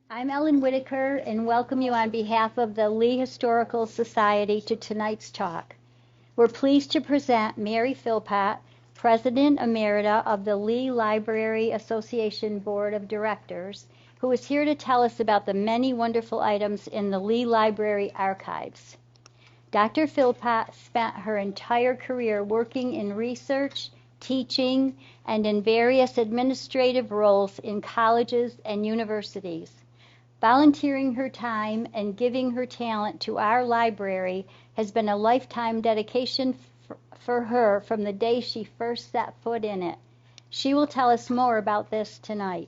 I'm Ellen Whitaker and welcome you on behalf of the Lee Historical Society to tonight's talk. We're pleased to present Mary Philpott, President Emerita of the Lee Library Association Board of Directors, who is here to tell us about the many wonderful items in the Lee Library archives. Dr. Philpott spent her entire career working in research, teaching, and in various administrative roles in colleges and universities. Volunteering her time and giving her talent to our library has been a lifetime dedication for her from the day she first set foot in it. She will tell us more about this tonight.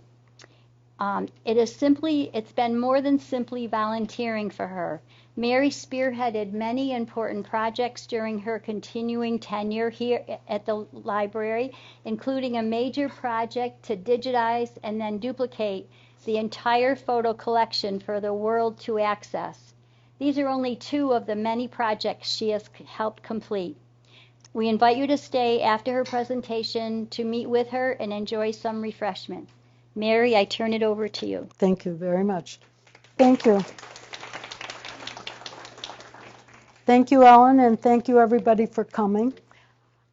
It's been more than simply volunteering for her. Mary spearheaded many important projects during her continuing tenure here at the library, including a major project to digitize and then duplicate the entire photo collection for the world to access. These are only two of the many projects she has helped complete. We invite you to stay after her presentation to meet with her and enjoy some refreshments. Mary, I turn it over to you. Thank you very much. Thank you. Thank you, Ellen, and thank you, everybody, for coming.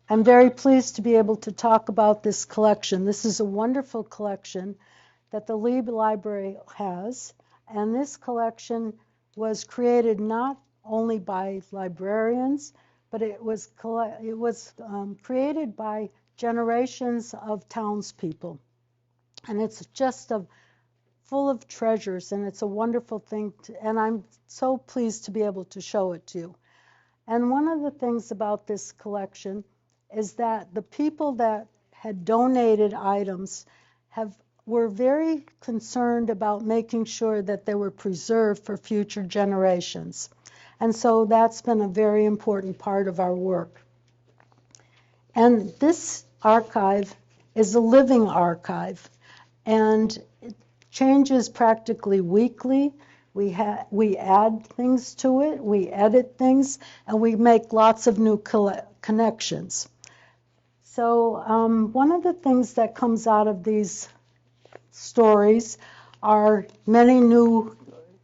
I'm very pleased to be able to talk about this collection. This is a wonderful collection that the Lee Library has, and this collection was created not only by librarians, but it was created by generations of townspeople. And it's just full of treasures, and it's a wonderful thing, and I'm so pleased to be able to show it to you. And one of the things about this collection is that the people that had donated items were very concerned about making sure that they were preserved for future generations. And so that's been a very important part of our work. And this archive is a living archive, and it changes practically weekly. We add things to it, we edit things, and we make lots of new connections. So one of the things that comes out of these stories are many new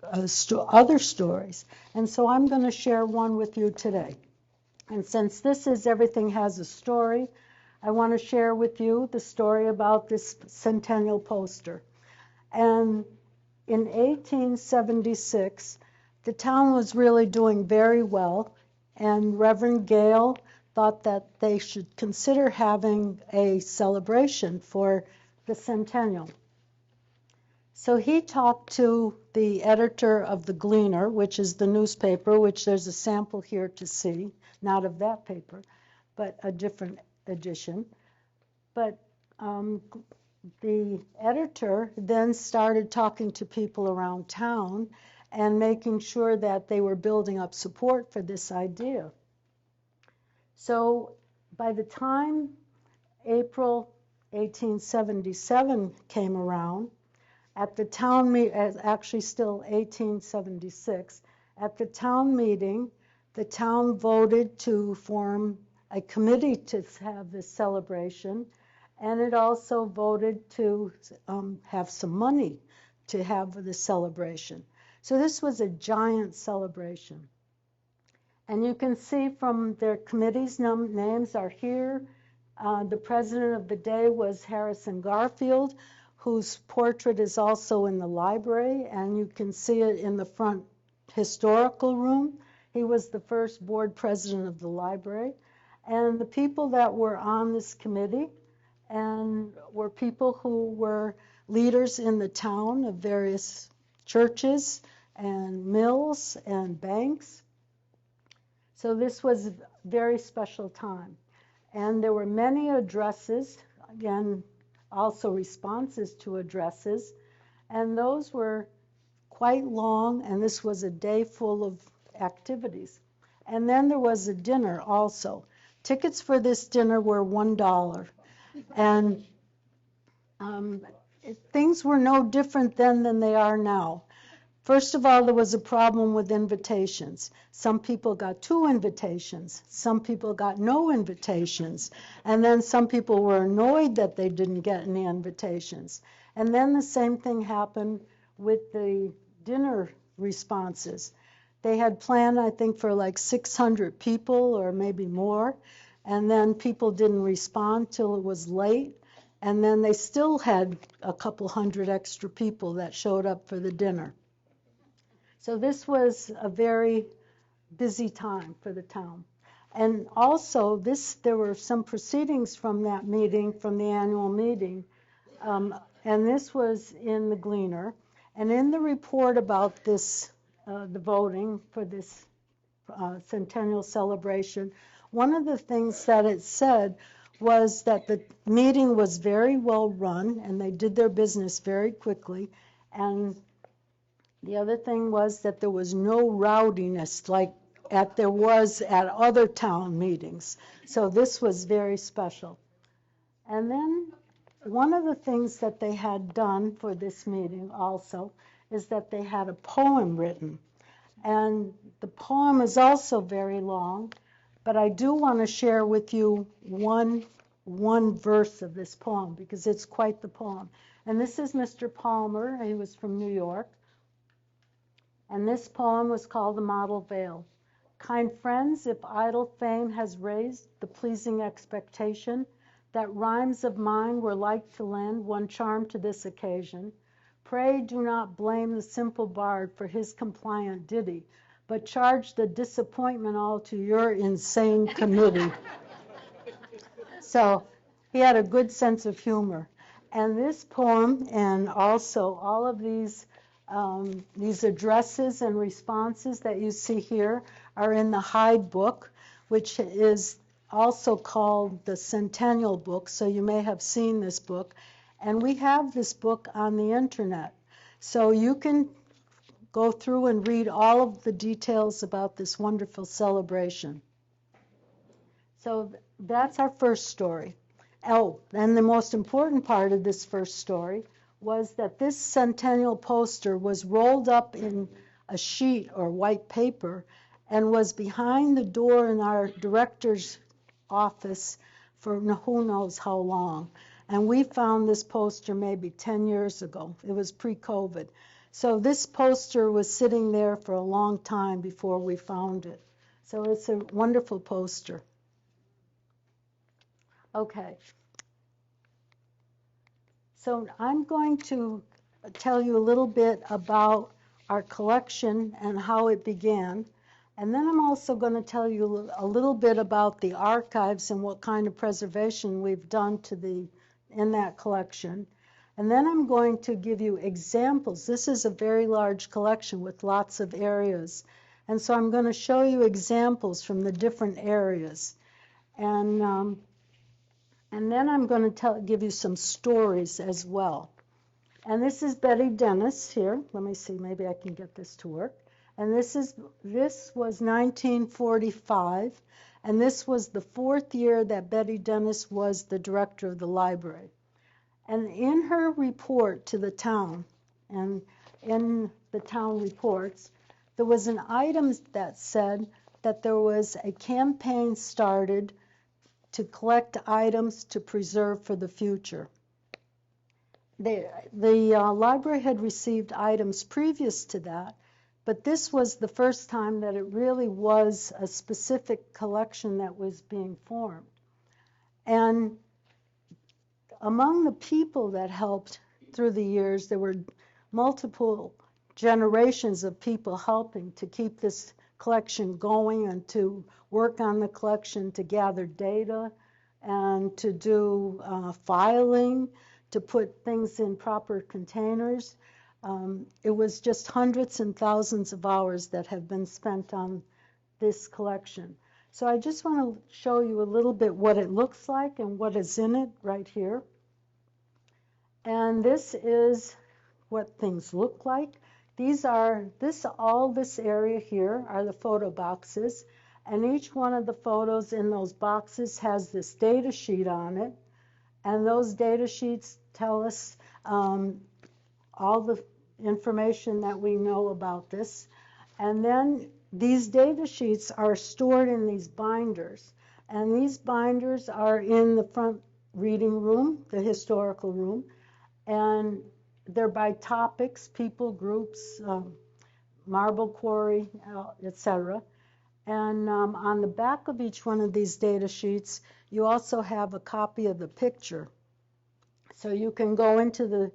other stories. And so I'm going to share one with you today. And since this is Everything Has a Story, I want to share with you the story about this centennial poster. And in 1876, the town was really doing very well, and Reverend Gale thought that they should consider having a celebration for the centennial. So he talked to the editor of the Gleaner, which is the newspaper, which there's a sample here to see, not of that paper, but a different edition. But the editor then started talking to people around town and making sure that they were building up support for this idea. So by the time April 1877 came around, at the town meeting, actually still 1876, at the town meeting, the town voted to form a committee to have this celebration, and it also voted to have some money to have the celebration. So this was a giant celebration. And you can see from their committee's names are here. The president of the day was Harrison Garfield, whose portrait is also in the library, and you can see it in the front historical room. He was the first board president of the library. And the people that were on this committee and were people who were leaders in the town of various churches and mills and banks. So this was a very special time. And there were many addresses, again, also responses to addresses, and those were quite long, and this was a day full of activities. And then there was a dinner also. Tickets for this dinner were $1. And things were no different then than they are now. First of all, there was a problem with invitations. Some people got 2 invitations. Some people got no invitations. And then some people were annoyed that they didn't get any invitations. And then the same thing happened with the dinner responses. They had planned, I think, for like 600 people or maybe more, and then people didn't respond till it was late, and then they still had a couple hundred extra people that showed up for the dinner. So this was a very busy time for the town. And also, there were some proceedings from that meeting, from the annual meeting, and this was in the Gleaner. And in the report about this, the voting for this centennial celebration, one of the things that it said was that the meeting was very well run and they did their business very quickly. And the other thing was that there was no rowdiness like there was at other town meetings. So this was very special. And then one of the things that they had done for this meeting also is that they had a poem written. And the poem is also very long, but I do want to share with you one verse of this poem because it's quite the poem. And this is Mr. Palmer. He was from New York. And this poem was called The Mottled Veil. Kind friends, if idle fame has raised the pleasing expectation that rhymes of mine were like to lend one charm to this occasion, pray do not blame the simple bard for his compliant ditty, but charge the disappointment all to your insane committee. So he had a good sense of humor. And this poem, and also all of these addresses and responses that you see here, are in the Hyde book, which is also called the Centennial Book, so you may have seen this book. And we have this book on the internet. So you can go through and read all of the details about this wonderful celebration. So that's our first story. Oh, and the most important part of this first story was that this centennial poster was rolled up in a sheet or white paper and was behind the door in our director's office for who knows how long. And we found this poster maybe 10 years ago. It was pre-COVID. So this poster was sitting there for a long time before we found it. So it's a wonderful poster. Okay. So I'm going to tell you a little bit about our collection and how it began. And then I'm also going to tell you a little bit about the archives and what kind of preservation we've done in that collection. And then I'm going to give you examples. This is a very large collection with lots of areas. And so I'm going to show you examples from the different areas. And then I'm going to give you some stories as well. And this is Betty Dennis here. Let me see, maybe I can get this to work. And this was 1945, and this was the 4th year that Betty Dennis was the director of the library. And in her report to the town, and in the town reports, there was an item that said that there was a campaign started to collect items to preserve for the future. The library had received items previous to that, but this was the first time that it really was a specific collection that was being formed. And among the people that helped through the years, there were multiple generations of people helping to keep this collection going and to work on the collection, to gather data and to do filing, to put things in proper containers. It was just hundreds and thousands of hours that have been spent on this collection. So I just want to show you a little bit what it looks like and what is in it right here. And this is what things look like. All this area here are the photo boxes, and each one of the photos in those boxes has this data sheet on it, and those data sheets tell us all the information that we know about this. And then these data sheets are stored in these binders, and these binders are in the front reading room, the historical room, and they're by topics, people, groups, marble quarry, etc. And on the back of each one of these data sheets, you also have a copy of the picture. So you can go into the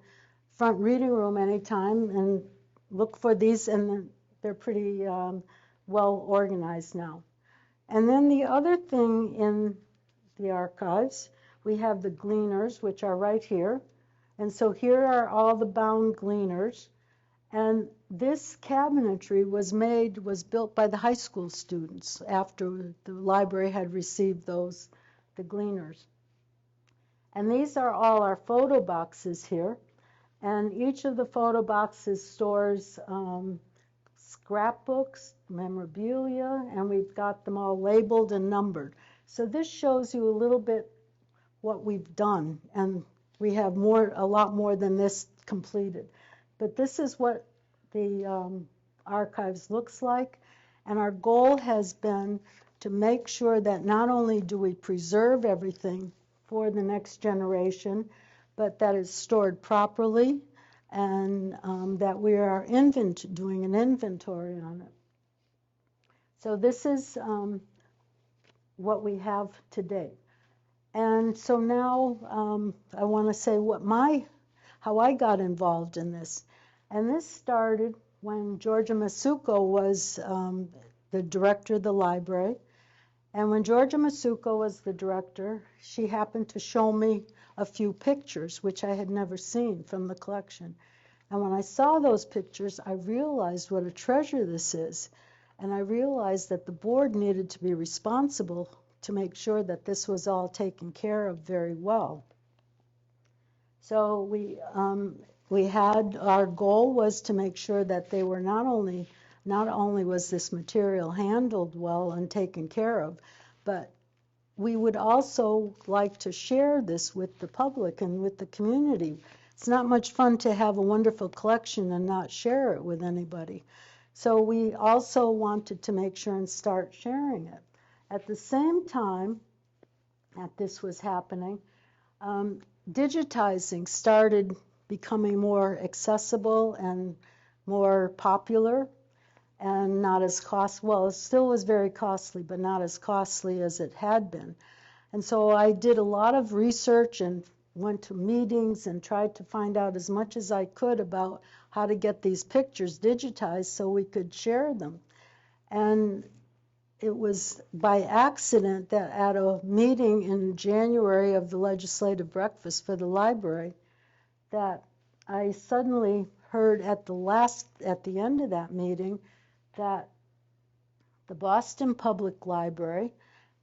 front reading room anytime and look for these, and they're pretty well organized now. And then the other thing in the archives, we have the gleaners, which are right here. And so here are all the bound gleaners. And this cabinetry was built by the high school students after the library had received the gleaners. And these are all our photo boxes here. And each of the photo boxes stores scrapbooks, memorabilia, and we've got them all labeled and numbered. So this shows you a little bit what we've done, and we have a lot more than this completed. But this is what the archives looks like, and our goal has been to make sure that not only do we preserve everything for the next generation, but that it's stored properly, and that we are doing an inventory on it. So this is what we have today. And so now I want to say how I got involved in this. And this started when Georgia Masuko was the director of the library. And when Georgia Masuko was the director, she happened to show me a few pictures, which I had never seen from the collection. And when I saw those pictures, I realized what a treasure this is. And I realized that the board needed to be responsible to make sure that this was all taken care of very well. So our goal was to make sure that they were not only was this material handled well and taken care of, but we would also like to share this with the public and with the community. It's not much fun to have a wonderful collection and not share it with anybody. So we also wanted to make sure and start sharing it. At the same time that this was happening, digitizing started becoming more accessible and more popular, and not as it still was very costly, but not as costly as it had been. And so I did a lot of research and went to meetings and tried to find out as much as I could about how to get these pictures digitized so we could share them. And it was by accident that at a meeting in January of the legislative breakfast for the library that I suddenly heard at the end of that meeting that the Boston Public Library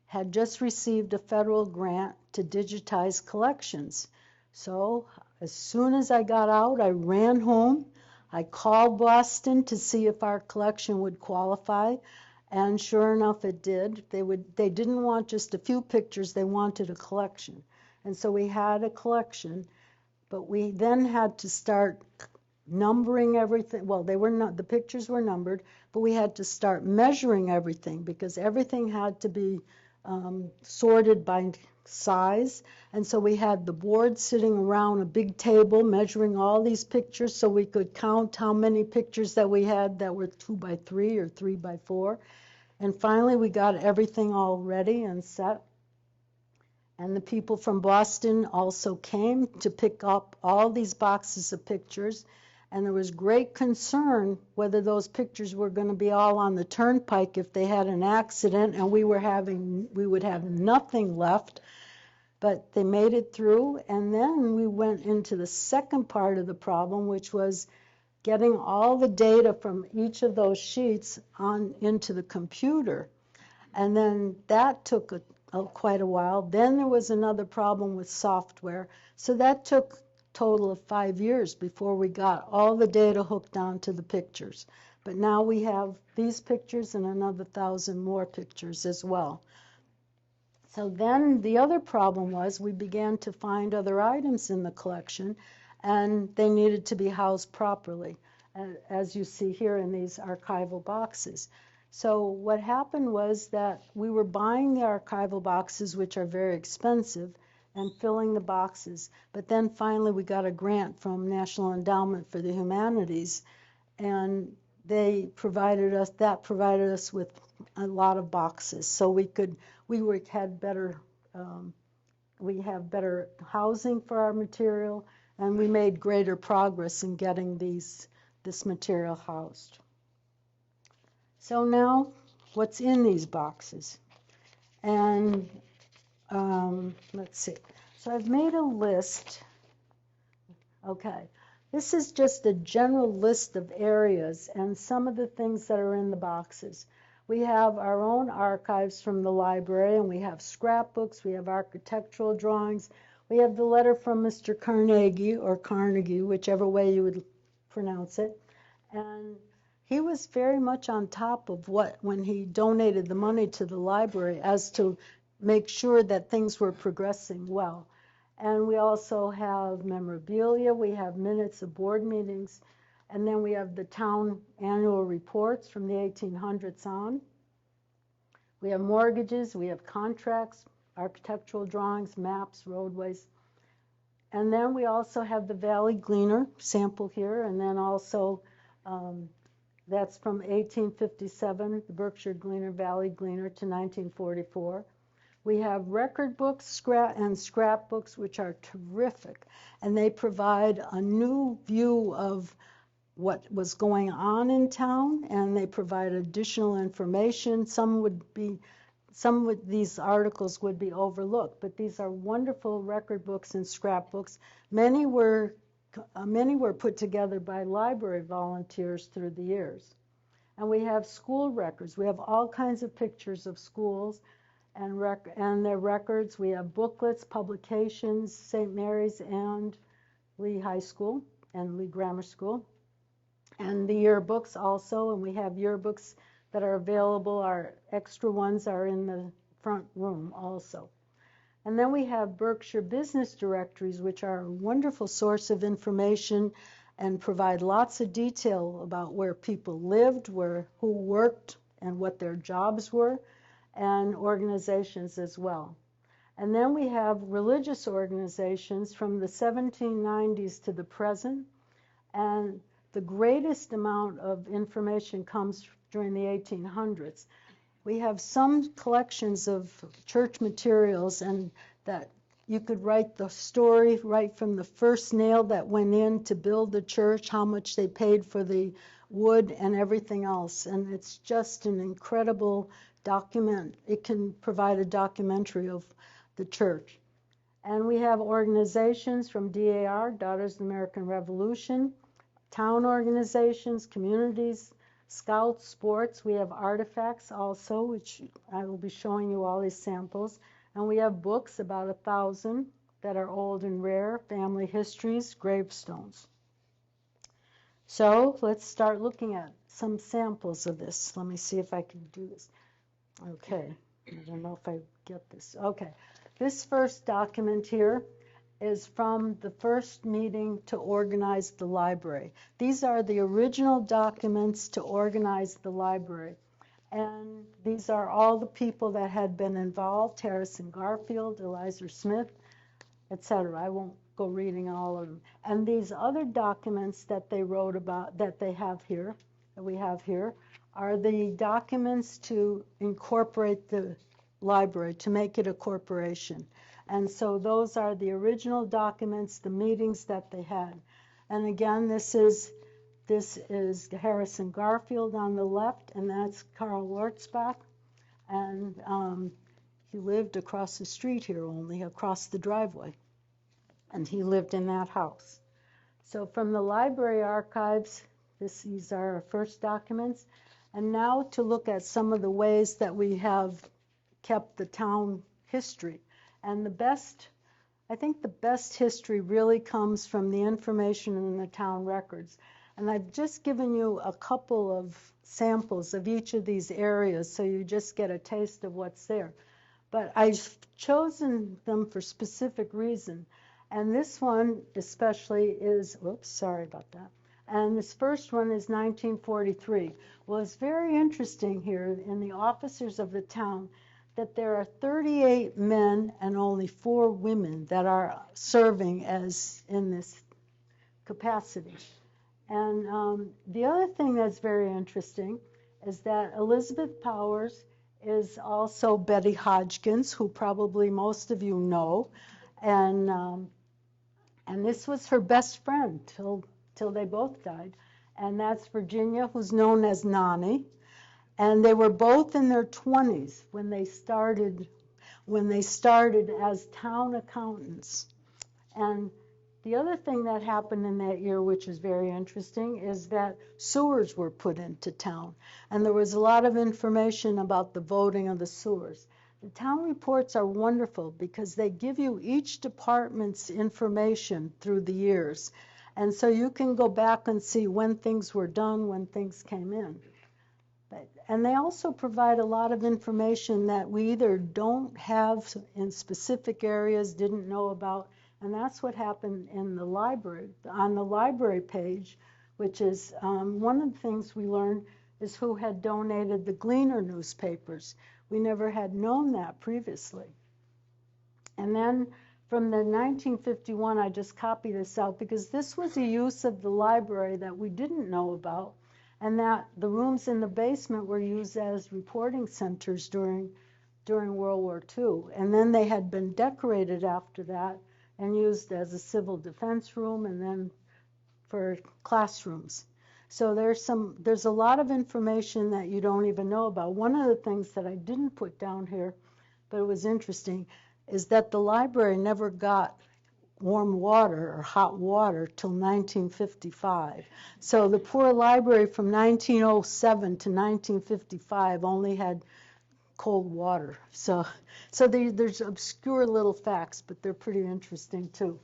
had just received a federal grant to digitize collections. So as soon as I got out, I ran home. I called Boston to see if our collection would qualify, and sure enough it did. They didn't want just a few pictures, they wanted a collection. And so we had a collection, but we then had to start numbering everything. Well, the pictures were numbered, but we had to start measuring everything because everything had to be sorted by size. And so we had the board sitting around a big table measuring all these pictures so we could count how many pictures that we had that were 2 by 3 or 3 by 4. And finally we got everything all ready and set. And the people from Boston also came to pick up all these boxes of pictures. And there was great concern whether those pictures were going to be all on the turnpike if they had an accident and we would have nothing left. But they made it through, and then we went into the second part of the problem, which was getting all the data from each of those sheets into the computer. And then that took quite a while. Then there was another problem with software. So that took total of 5 years before we got all the data hooked onto the pictures. But now we have these pictures and another 1,000 more pictures as well. So then the other problem was we began to find other items in the collection, and they needed to be housed properly, as you see here in these archival boxes. So what happened was that we were buying the archival boxes, which are very expensive, and filling the boxes. But then finally we got a grant from National Endowment for the Humanities, and they provided us with a lot of boxes, so we have better housing for our material, and we made greater progress in getting this material housed. So now, what's in these boxes? And let's see. So I've made a list. Okay. This is just a general list of areas and some of the things that are in the boxes. We have our own archives from the library, and we have scrapbooks, we have architectural drawings, we have the letter from Mr. Carnegie, or Carnegie, whichever way you would pronounce it. And he was very much on top of when he donated the money to the library, as to make sure that things were progressing well. And we also have memorabilia, we have minutes of board meetings, and then we have the town annual reports from the 1800s on. We have mortgages, we have contracts, architectural drawings, maps, roadways. And then we also have the Valley Gleaner sample here, and then also that's from 1857, the Berkshire Gleaner, Valley Gleaner, to 1944. We have record books and scrapbooks, which are terrific, and they provide a new view of what was going on in town, and they provide additional information. Some of these articles would be overlooked, but these are wonderful record books and scrapbooks. Many were put together by library volunteers through the years. And we have school records. We have all kinds of pictures of schools and their records. We have booklets, publications, St. Mary's and Lee High School and Lee Grammar School. And the yearbooks also, and we have yearbooks that are available. Our extra ones are in the front room also. And then we have Berkshire business directories, which are a wonderful source of information and provide lots of detail about where people lived, who worked, and what their jobs were, and organizations as well. And then we have religious organizations from the 1790s to the present, and the greatest amount of information comes during the 1800s. We have some collections of church materials, and that you could write the story right from the first nail that went in to build the church, how much they paid for the wood and everything else. And it's just an incredible document. It can provide a documentary of the church. And we have organizations from DAR, Daughters of the American Revolution, town organizations, communities, scouts, sports. We have artifacts also, which I will be showing you all these samples. And we have books, about 1,000, that are old and rare, family histories, gravestones. So let's start looking at some samples of this. Let me see if I can do this. Okay, I don't know if I get this. Okay, this first document here is from the first meeting to organize the library. These are the original documents to organize the library. And these are all the people that had been involved: Harrison Garfield, Eliza Smith, etc. I won't go reading all of them. And these other documents that they wrote about, that we have here, are the documents to incorporate the library, to make it a corporation. And so those are the original documents, the meetings that they had. And again, this is Harrison Garfield on the left, and that's Karl Wurzbach. And he lived across the street here, only across the driveway. And he lived in that house. So from the library archives, these are our first documents. And now to look at some of the ways that we have kept the town history. And I think the best history really comes from the information in the town records. And I've just given you a couple of samples of each of these areas, so you just get a taste of what's there. But I've chosen them for specific reason. And this one especially is, whoops, sorry about that. And this first one is 1943. Well, it's very interesting here in the officers of the town. that there are 38 men and only 4 women that are serving as in this capacity. And the other thing that's very interesting is that Elizabeth Powers is also Betty Hodgkins, who probably most of you know, and this was her best friend till they both died, and that's Virginia, who's known as Nani, and they were both in their 20s when they started as town accountants. And the other thing that happened in that year, which is very interesting, is that sewers were put into town. And there was a lot of information about the voting of the sewers. The town reports are wonderful because they give you each department's information through the years. And so you can go back and see when things were done, when things came in. And they also provide a lot of information that we either don't have in specific areas, didn't know about, and that's what happened in the library. On the library page, which is one of the things we learned is who had donated the Gleaner newspapers. We never had known that previously. And then from the 1951, I just copied this out because this was a use of the library that we didn't know about, and that the rooms in the basement were used as reporting centers during World War II. And then they had been decorated after that and used as a civil defense room and then for classrooms. So there's a lot of information that you don't even know about. One of the things that I didn't put down here, but it was interesting, is that the library never got warm water or hot water till 1955. So the poor library from 1907 to 1955 only had cold water. So there's obscure little facts, but they're pretty interesting too.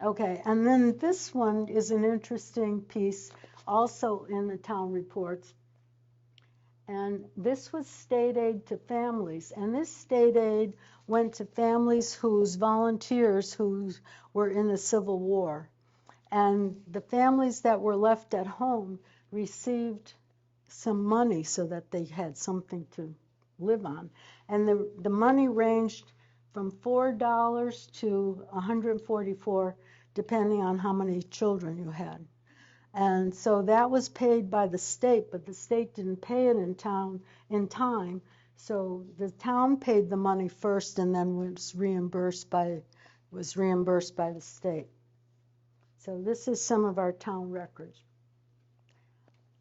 Okay, and then this one is an interesting piece also in the town reports. And this was state aid to families. And this state aid went to families whose volunteers who were in the Civil War. And the families that were left at home received some money so that they had something to live on. And the money ranged from $4 to $144, depending on how many children you had. And so that was paid by the state, but the state didn't pay it in time. So the town paid the money first and then was reimbursed by the state. So this is some of our town records.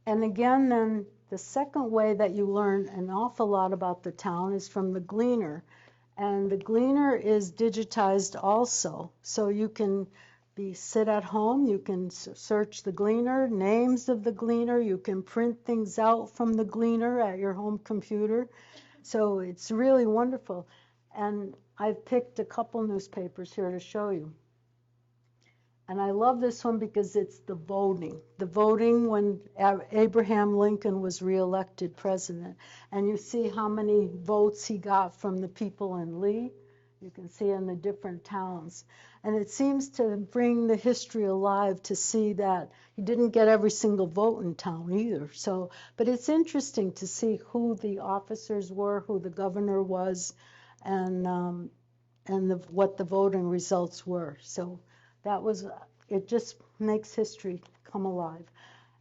And again, then the second way that you learn an awful lot about the town is from the Gleaner. And the Gleaner is digitized also. So you can sit at home, you can search the Gleaner, names of the Gleaner, you can print things out from the Gleaner at your home computer. So it's really wonderful. And I've picked a couple newspapers here to show you. And I love this one because it's the voting. The voting when Abraham Lincoln was reelected president. And you see how many votes he got from the people in Lee. You can see in the different towns. And it seems to bring the history alive to see that he didn't get every single vote in town either. So, but it's interesting to see who the officers were, who the governor was, and what the voting results were. So that was, it just makes history come alive.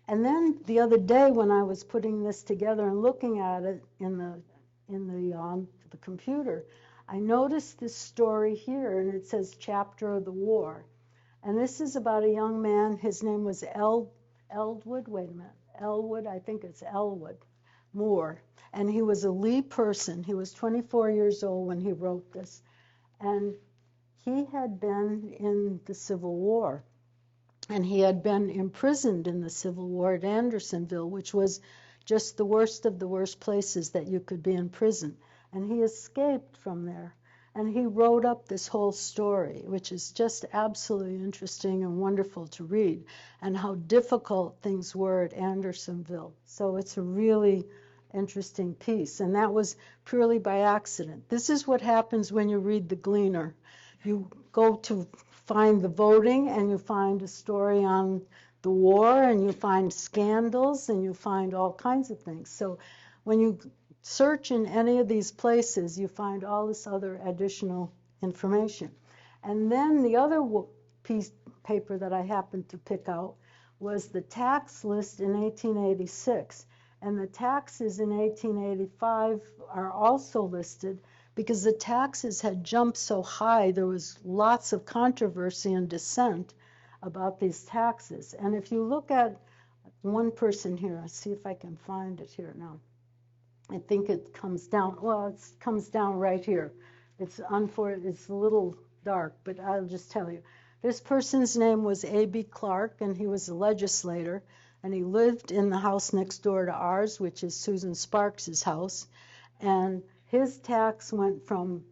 And then the other day when I was putting this together and looking at it in the computer, I noticed this story here, and it says Chapter of the War. And this is about a young man. His name was Elwood, wait a minute, Elwood, I think it's Elwood Moore. And he was a Lee person. He was 24 years old when he wrote this. And he had been in the Civil War. And he had been imprisoned in the Civil War at Andersonville, which was just the worst of the worst places that you could be in prison. And he escaped from there. And he wrote up this whole story, which is just absolutely interesting and wonderful to read, and how difficult things were at Andersonville. So it's a really interesting piece. And that was purely by accident. This is what happens when you read the Gleaner. You go to find the voting, and you find a story on the war, and you find scandals, and you find all kinds of things. So when you search in any of these places, you find all this other additional information. And then the other piece paper that I happened to pick out was the tax list in 1886. And the taxes in 1885 are also listed because the taxes had jumped so high, there was lots of controversy and dissent about these taxes. And if you look at one person here, I'll see if I can find it here now. I think it comes down, well, it comes down right here. It's a little dark, but I'll just tell you. This person's name was A.B. Clark, and he was a legislator, and he lived in the house next door to ours, which is Susan Sparks's house. And his tax went from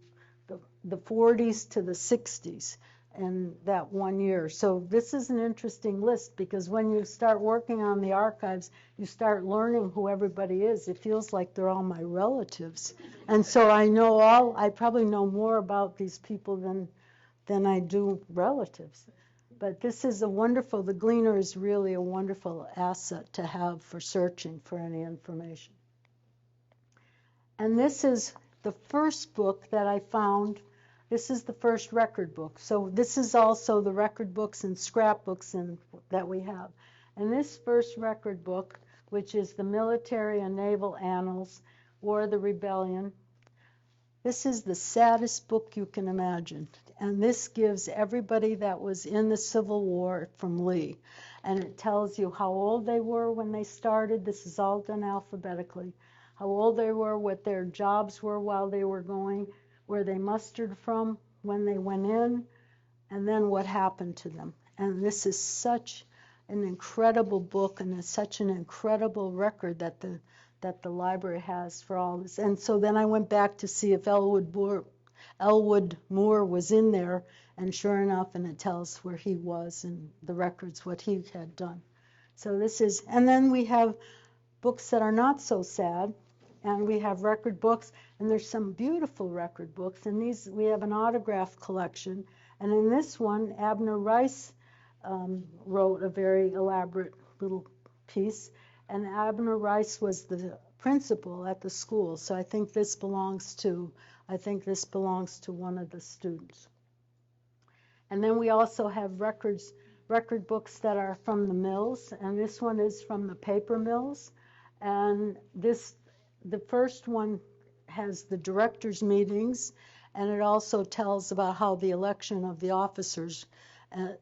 the 40s to the 60s in that 1 year. So this is an interesting list because when you start working on the archives, you start learning who everybody is. It feels like they're all my relatives. And so I probably know more about these people than I do relatives. But this is the Gleaner is really a wonderful asset to have for searching for any information. And this is the first book that I found. This is the first record book. So this is also the record books and scrapbooks that we have. And this first record book, which is the Military and Naval Annals, War of the Rebellion, this is the saddest book you can imagine. And this gives everybody that was in the Civil War from Lee. And it tells you how old they were when they started. This is all done alphabetically. How old they were, what their jobs were while they were going, where they mustered from when they went in, and then what happened to them. And this is such an incredible book, and it's such an incredible record that the library has for all this. And so then I went back to see if Elwood Moore was in there, and sure enough, and it tells where he was and the records, what he had done. So this is, and then we have books that are not so sad, and we have record books, and there's some beautiful record books, and these, we have an autograph collection, and in this one, Abner Rice wrote a very elaborate little piece, and Abner Rice was the principal at the school, so I think this belongs to one of the students. And then we also have record books that are from the mills, and this one is from the paper mills, and the first one has the directors' meetings, and it also tells about how the election of the officers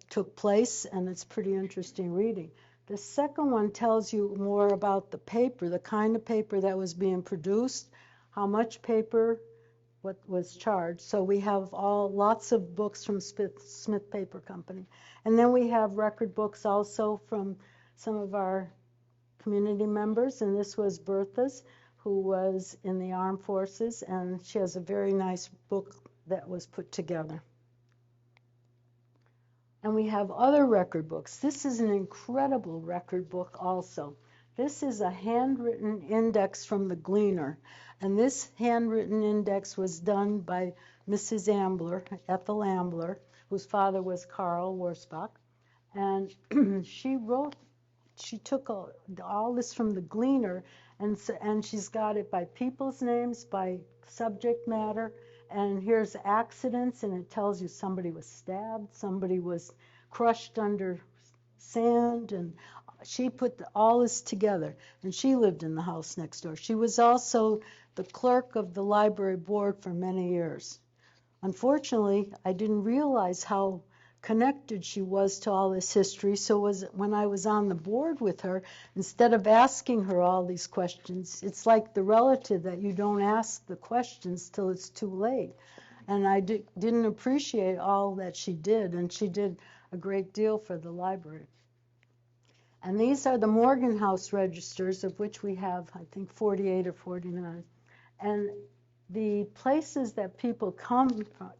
took place, and it's pretty interesting reading. The second one tells you more about the paper, the kind of paper that was being produced, how much paper, what was charged. So we have lots of books from Smith Paper Company. And then we have record books also from some of our community members, and this was Bertha's, who was in the armed forces, and she has a very nice book that was put together. And we have other record books. This is an incredible record book also. This is a handwritten index from the Gleaner, and this handwritten index was done by Mrs. Ambler, Ethel Ambler, whose father was Carl Worsbach, and she took all this from the Gleaner, and she's got it by people's names, by subject matter, and here's accidents, and it tells you somebody was stabbed, somebody was crushed under sand, and she put all this together, and she lived in the house next door. She was also the clerk of the library board for many years. Unfortunately, I didn't realize how connected she was to all this history, so when I was on the board with her, instead of asking her all these questions, it's like the relative that you don't ask the questions till it's too late. And I didn't appreciate all that she did, and she did a great deal for the library. And these are the Morgan House registers, of which we have, I think, 48 or 49. And the places that people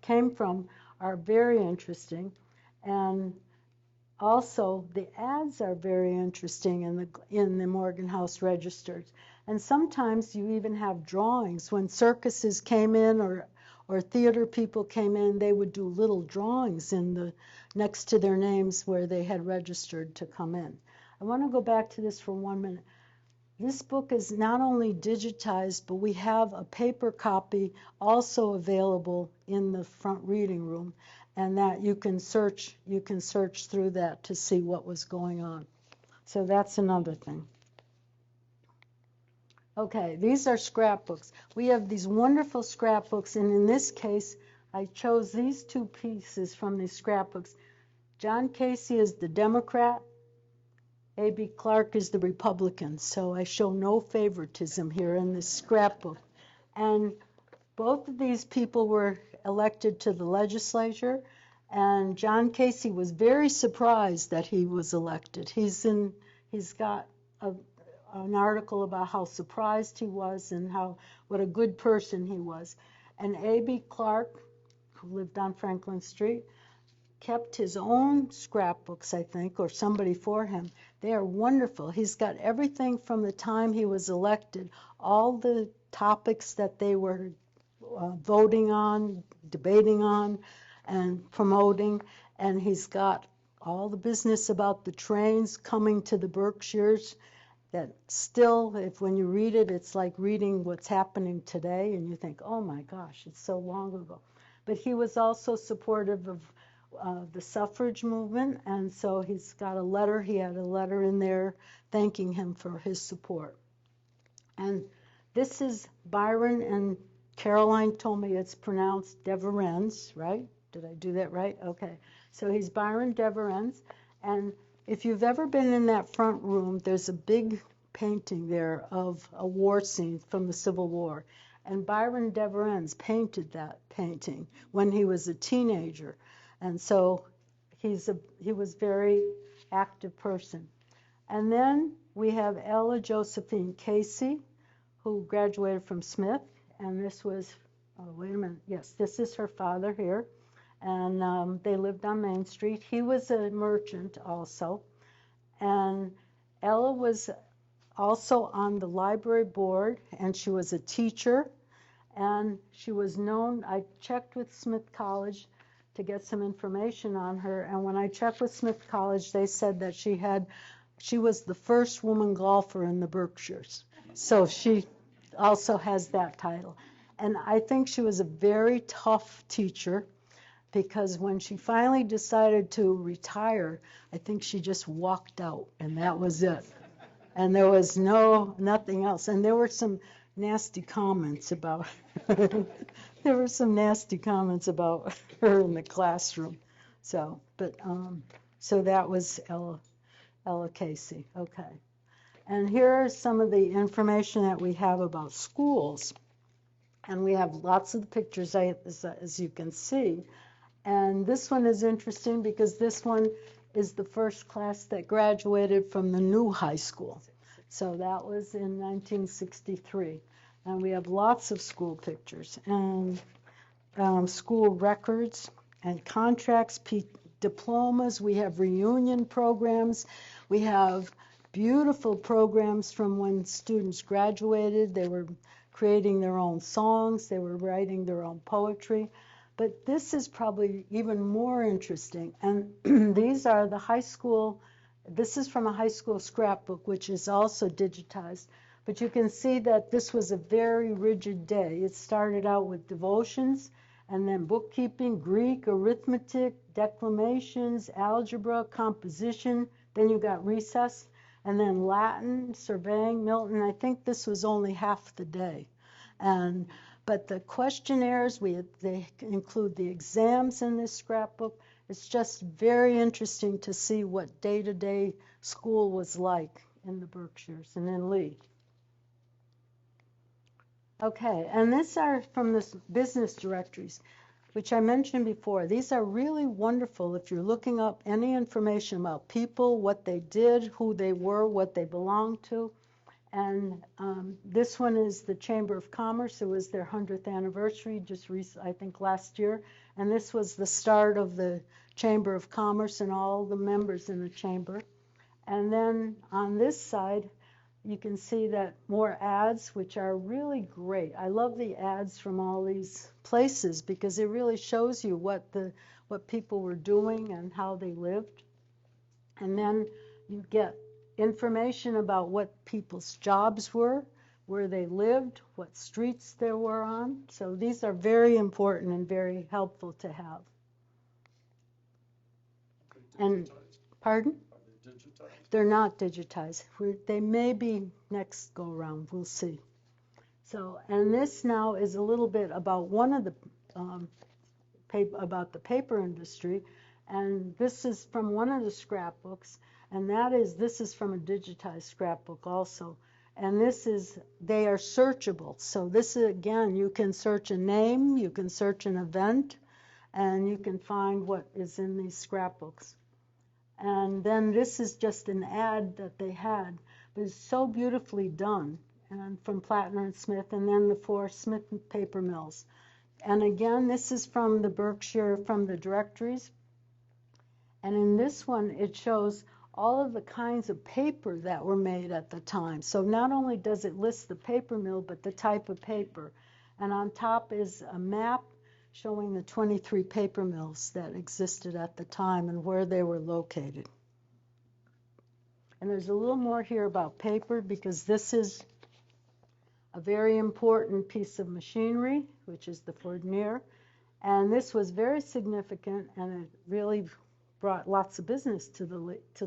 came from are very interesting. And also, the ads are very interesting in the Morgan House registers. And sometimes you even have drawings. When circuses came in or theater people came in, they would do little drawings next to their names where they had registered to come in. I want to go back to this for 1 minute. This book is not only digitized, but we have a paper copy also available in the front reading room, and that you can search through that to see what was going on. So that's another thing. Okay, these are scrapbooks. We have these wonderful scrapbooks, and in this case, I chose these two pieces from these scrapbooks. John Casey is the Democrat, A.B. Clark is the Republican, so I show no favoritism here in this scrapbook. And both of these people were elected to the legislature, and John Casey was very surprised that he was elected. He's got an article about how surprised he was and what a good person he was. And A.B. Clark, who lived on Franklin Street, kept his own scrapbooks, I think, or somebody for him. They are wonderful. He's got everything from the time he was elected, all the topics that they were voting on, debating on, and promoting. And he's got all the business about the trains coming to the Berkshires that still, when you read it, it's like reading what's happening today, and you think, oh my gosh, it's so long ago. But he was also supportive of the suffrage movement, and so he had a letter in there thanking him for his support. And this is Byron, and Caroline told me it's pronounced Deverens, right? Did I do that right? Okay. So he's Byron Deverens, and if you've ever been in that front room, there's a big painting there of a war scene from the Civil War. And Byron Deverens painted that painting when he was a teenager. And so he was a very active person. And then we have Ella Josephine Casey, who graduated from Smith. And this was, wait a minute, yes, this is her father here. And they lived on Main Street. He was a merchant also. And Ella was also on the library board, and she was a teacher. And she was known, I checked with Smith College to get some information on her. And when I checked with Smith College, they said that she was the first woman golfer in the Berkshires. So she also has that title. And I think she was a very tough teacher, because when she finally decided to retire, I think she just walked out, and that was it. And there was nothing else. And there were some nasty comments about her. There were some nasty comments about her in the classroom. So that was Ella Casey. Okay. And here is some of the information that we have about schools. And we have lots of the pictures, as you can see. And this one is interesting because this one is the first class that graduated from the new high school. So that was in 1963. And we have lots of school pictures and school records and contracts, diplomas. We have reunion programs. We have beautiful programs from when students graduated. They were creating their own songs. They were writing their own poetry. But this is probably even more interesting. And these are the high school. This is from a high school scrapbook, which is also digitized. But you can see that this was a very rigid day. It started out with devotions, and then bookkeeping, Greek, arithmetic, declamations, algebra, composition. Then you got recess, and then Latin, surveying, Milton. I think this was only half the day. But the questionnaires, they include the exams in this scrapbook. It's just very interesting to see what day-to-day school was like in the Berkshires and in Lee. Okay, and these are from the business directories, which I mentioned before. These are really wonderful if you're looking up any information about people, what they did, who they were, what they belonged to. And this one is the Chamber of Commerce. It was their 100th anniversary just I think last year. And this was the start of the Chamber of Commerce and all the members in the chamber. And then on this side, you can see that more ads, which are really great. I love the ads from all these places because it really shows you what people were doing and how they lived. And then you get information about what people's jobs were, where they lived, what streets they were on. So these are very important and very helpful to have. And pardon? Are they digitized? They're not digitized. They may be next go around. We'll see. So, and this now is a little bit about one of the about the paper industry, and this is from one of the scrapbooks, and this is from a digitized scrapbook also. And they are searchable. So this is, again, you can search a name, you can search an event, and you can find what is in these scrapbooks. And then this is just an ad that they had, but it's so beautifully done, and from Plattner and Smith, and then the 4 Smith paper mills. And again, this is from the Berkshire, from the directories. And in this one, it shows all of the kinds of paper that were made at the time. So not only does it list the paper mill, but the type of paper. And on top is a map showing the 23 paper mills that existed at the time and where they were located. And there's a little more here about paper, because this is a very important piece of machinery, which is the Fournier. And this was very significant, and it really brought lots of business to the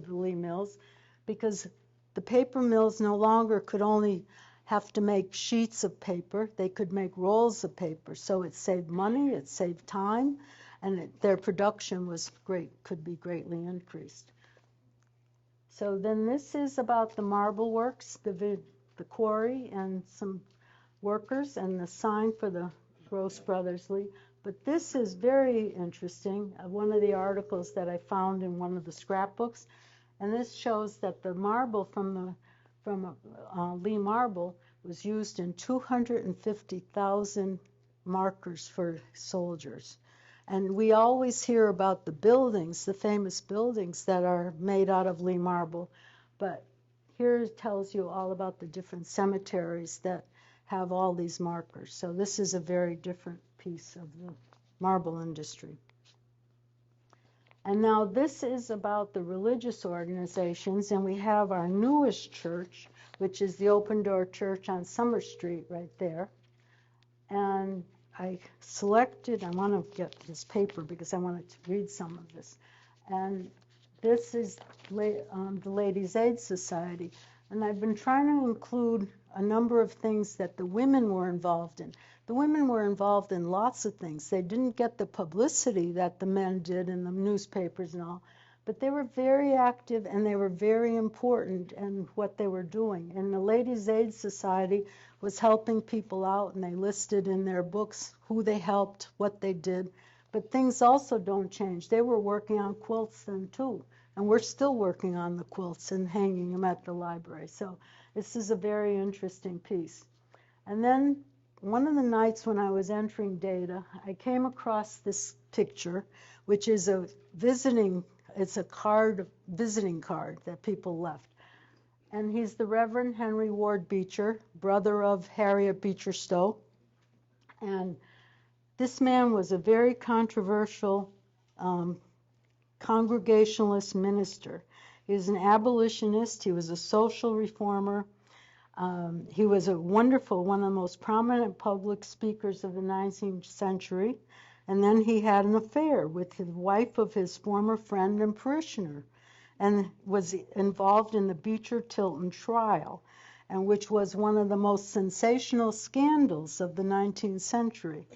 Lee mills, because the paper mills no longer could only have to make sheets of paper. They could make rolls of paper. So it saved money, it saved time, and their production was could be greatly increased. So then this is about the marble works, the quarry, and some workers, and the sign for the Gross Brothers Lee. But this is very interesting, one of the articles that I found in one of the scrapbooks. And this shows that the marble from Lee marble was used in 250,000 markers for soldiers. And we always hear about the buildings, the famous buildings that are made out of Lee marble. But here it tells you all about the different cemeteries that have all these markers. So this is a very different piece of the marble industry. And now this is about the religious organizations, and we have our newest church, which is the Open Door Church on Summer Street right there. And I want to get this paper because I wanted to read some of this. And this is the Ladies' Aid Society. And I've been trying to include a number of things that the women were involved in. The women were involved in lots of things. They didn't get the publicity that the men did in the newspapers and all, but they were very active and they were very important in what they were doing. And the Ladies' Aid Society was helping people out, and they listed in their books who they helped, what they did. But things also don't change. They were working on quilts then too, and we're still working on the quilts and hanging them at the library. So this is a very interesting piece. And then one of the nights when I was entering data, I came across this picture, which is it's a visiting card that people left. And he's the Reverend Henry Ward Beecher, brother of Harriet Beecher Stowe. And this man was a very controversial Congregationalist minister. He was an abolitionist. He was a social reformer. He was one of the most prominent public speakers of the 19th century. And then he had an affair with the wife of his former friend and parishioner, and was involved in the Beecher-Tilton trial, and which was one of the most sensational scandals of the 19th century.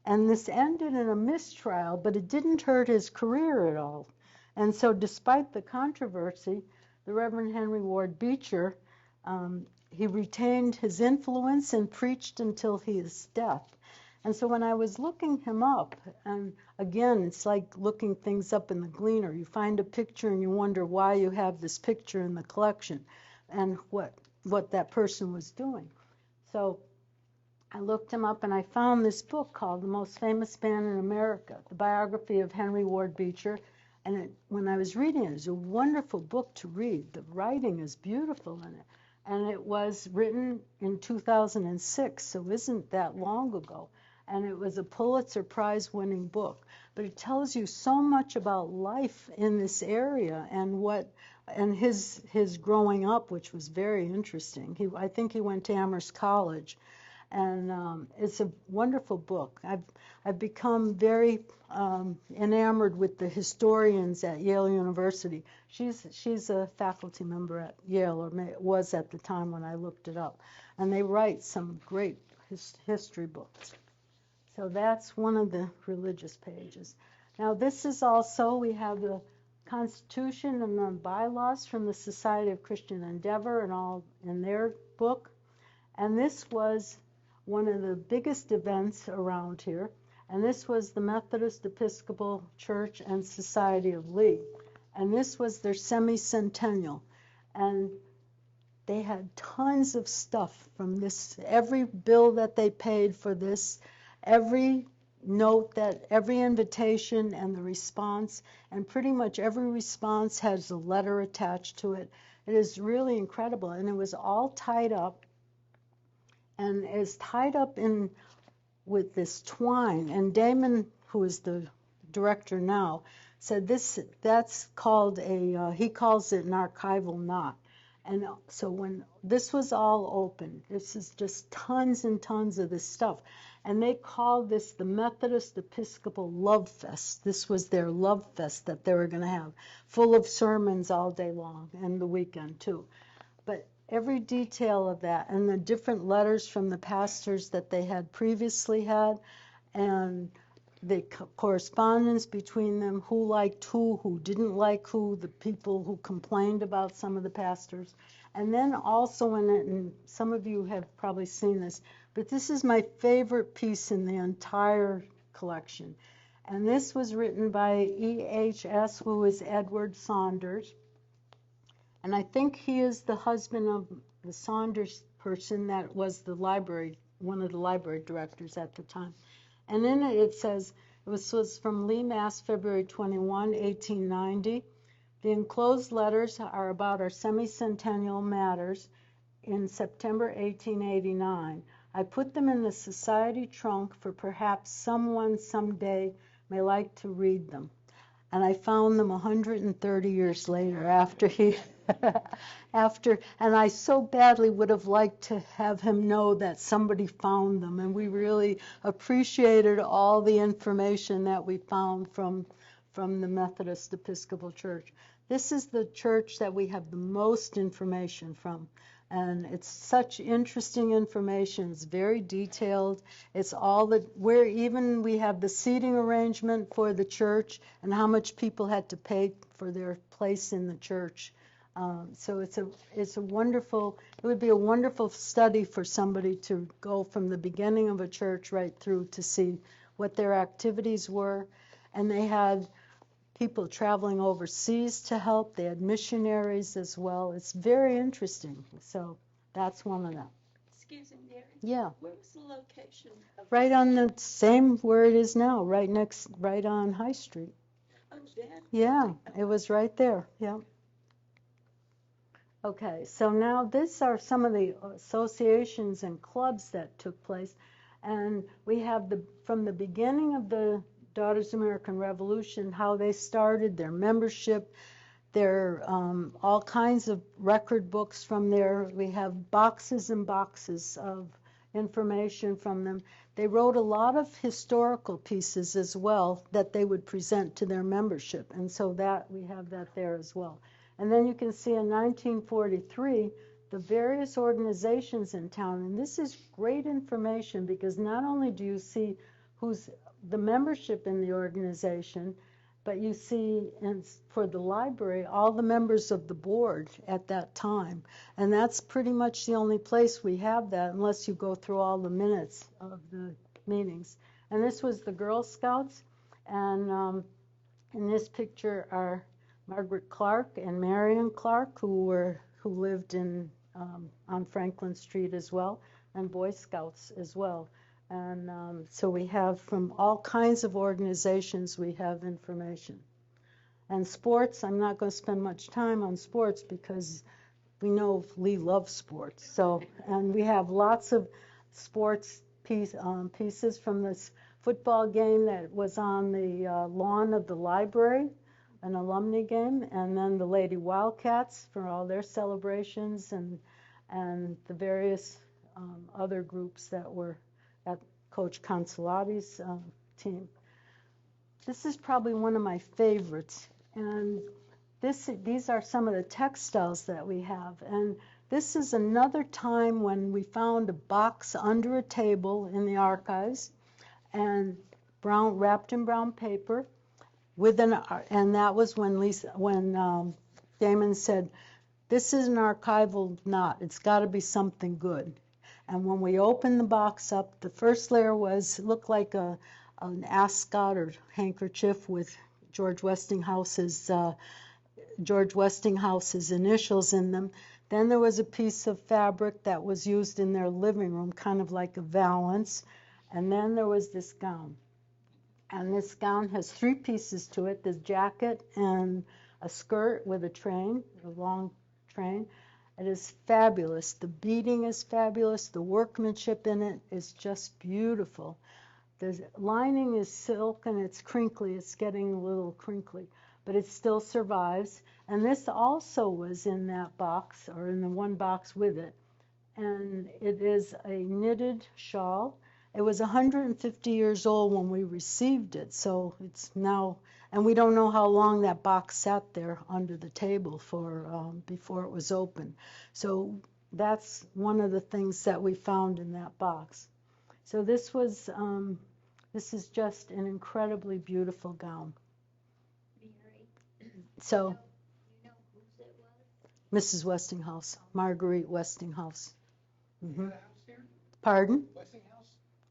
And this ended in a mistrial, but it didn't hurt his career at all. And so despite the controversy, the Reverend Henry Ward Beecher, he retained his influence and preached until his death. And so when I was looking him up, and again, it's like looking things up in the Gleaner. You find a picture and you wonder why you have this picture in the collection and what that person was doing. So I looked him up and I found this book called The Most Famous Man in America, the biography of Henry Ward Beecher. And when I was reading it was a wonderful book to read. The writing is beautiful in it. And it was written in 2006, so it isn't that long ago. And it was a Pulitzer Prize winning book. But it tells you so much about life in this area and what and his growing up, which was very interesting. I think he went to Amherst College, and it's a wonderful book. I've become very enamored with the historians at Yale University. She's a faculty member at Yale, or was at the time when I looked it up, and they write some great history books. So that's one of the religious pages. Now this is also, we have the Constitution and the bylaws from the Society of Christian Endeavor and all in their book. And this was one of the biggest events around here. And this was the Methodist Episcopal Church and Society of Lee. And this was their semi-centennial. And they had tons of stuff from this, every bill that they paid for this, every note, that every invitation and the response, and pretty much every response has a letter attached to it. It is really incredible, and it was all tied up, and is tied up in with this twine. And Damon, who is the director now, said that's called he calls it an archival knot. And so when this was all open, this is just tons and tons of this stuff. And they called this the Methodist Episcopal Love Fest. This was their love fest that they were going to have, full of sermons all day long and the weekend too. But every detail of that, and the different letters from the pastors that they had previously had, and the correspondence between them, who liked who didn't like who, the people who complained about some of the pastors. And then also in it, and some of you have probably seen this, but this is my favorite piece in the entire collection. And this was written by EHS, who is Edward Saunders. And I think he is the husband of the Saunders person that was the library, one of the library directors at the time. And in it says, it was from Lee, Mass, February 21, 1890. The enclosed letters are about our semi-centennial matters in September 1889. I put them in the society trunk for perhaps someone someday may like to read them. And I found them 130 years later after he, and I so badly would have liked to have him know that somebody found them. And we really appreciated all the information that we found from the Methodist Episcopal Church. This is the church that we have the most information from. And it's such interesting information. It's very detailed. It's all where even we have the seating arrangement for the church and how much people had to pay for their place in the church. So it's a wonderful, it would be a wonderful study for somebody to go from the beginning of a church right through to see what their activities were. And they had people traveling overseas to help. They had missionaries as well. It's very interesting. So that's one of them. Excuse me, Mary. Yeah. Where was the location of Right on the same where it is now, right on High Street. Oh, that? Yeah, it was right there. Yeah. Okay, so now these are some of the associations and clubs that took place. And we have from the beginning of the Daughters of the American Revolution, how they started, their membership, their all kinds of record books from there. We have boxes and boxes of information from them. They wrote a lot of historical pieces as well that they would present to their membership, and so that we have that there as well. And then you can see in 1943 the various organizations in town, and this is great information because not only do you see who's the membership in the organization, but you see for the library all the members of the board at that time. And that's pretty much the only place we have that, unless you go through all the minutes of the meetings. And this was the Girl Scouts, and in this picture are Margaret Clark and Marion Clark, who lived on Franklin Street as well, and Boy Scouts as well. And so we have from all kinds of organizations, we have information. And sports, I'm not going to spend much time on sports because we know Lee loves sports. So, and we have lots of sports pieces from this football game that was on the lawn of the library an alumni game, and then the Lady Wildcats for all their celebrations, and the various other groups that were at Coach Consolati's team. This is probably one of my favorites, and these are some of the textiles that we have. And this is another time when we found a box under a table in the archives, and wrapped in brown paper, and that was when Damon said, "This is an archival knot. It's got to be something good." And when we opened the box up, the first layer looked like an ascot or handkerchief with George Westinghouse's initials in them. Then there was a piece of fabric that was used in their living room, kind of like a valance. And then there was this gown. And this gown has 3 pieces to it, this jacket and a skirt with a long train. It is fabulous. The beading is fabulous. The workmanship in it is just beautiful. The lining is silk and it's crinkly. It's getting a little crinkly, but it still survives. And this also was in that box, or in the one box with it. And it is a knitted shawl. It was 150 years old when we received it, so it's now, and we don't know how long that box sat there under the table for before it was open. So that's one of the things that we found in that box. So this is just an incredibly beautiful gown. Mary, So you know whose it was? Mrs. Westinghouse, Marguerite Westinghouse. You got a house here? Pardon? Westinghouse?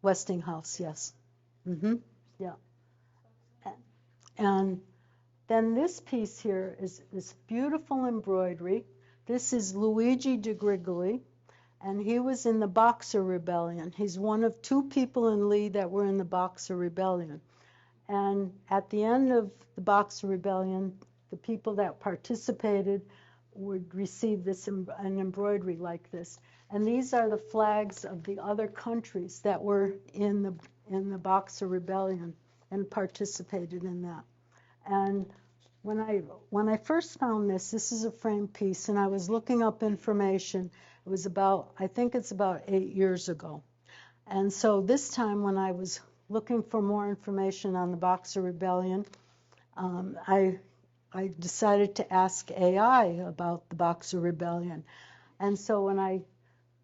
Westinghouse, yes. Yeah. And then this piece here is this beautiful embroidery. This is Luigi de Grigoli, and he was in the Boxer Rebellion. He's one of 2 people in Lee that were in the Boxer Rebellion. And at the end of the Boxer Rebellion, the people that participated would receive an embroidery like this. And these are the flags of the other countries that were in the Boxer Rebellion and participated in that. And when I first found this is a frame piece, and I was looking up information. It was I think it's about 8 years ago. And so this time when I was looking for more information on the Boxer Rebellion, I decided to ask AI about the Boxer Rebellion. And so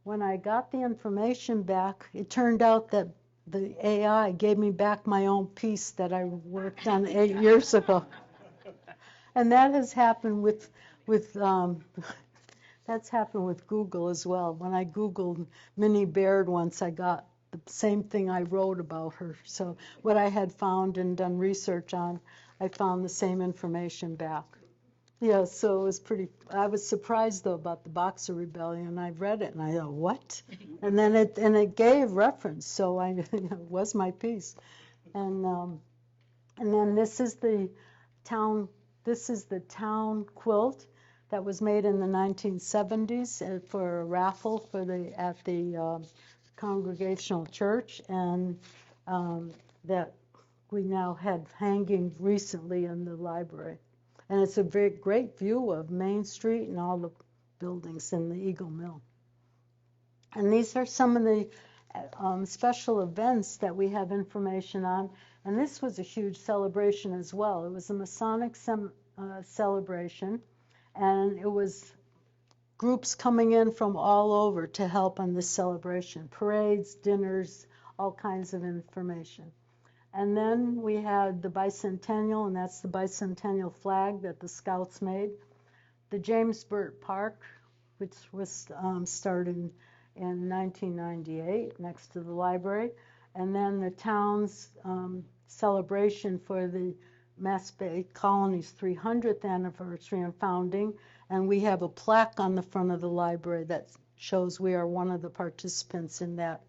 when I got the information back, it turned out that the AI gave me back my own piece that I worked on 8 years ago. And that has happened with that's happened with Google as well. When I Googled Minnie Baird once, I got the same thing I wrote about her. So what I had found and done research on, I found the same information back. Yeah, so it was I was surprised though about the Boxer Rebellion. I read it and I thought, what? And then it gave reference, so it was my piece. And then this is the town quilt that was made in the 1970s for a raffle at the Congregational Church, and that we now had hanging recently in the library. And it's a very great view of Main Street and all the buildings in the Eagle Mill. And these are some of the special events that we have information on. And this was a huge celebration as well. It was a Masonic celebration, and it was groups coming in from all over to help on this celebration. Parades, dinners, all kinds of information. And then we had the bicentennial, and that's the bicentennial flag that the Scouts made. The James Burt Park, which was started in 1998 next to the library. And then the town's celebration for the Mass Bay Colony's 300th anniversary and founding. And we have a plaque on the front of the library that shows we are one of the participants in that.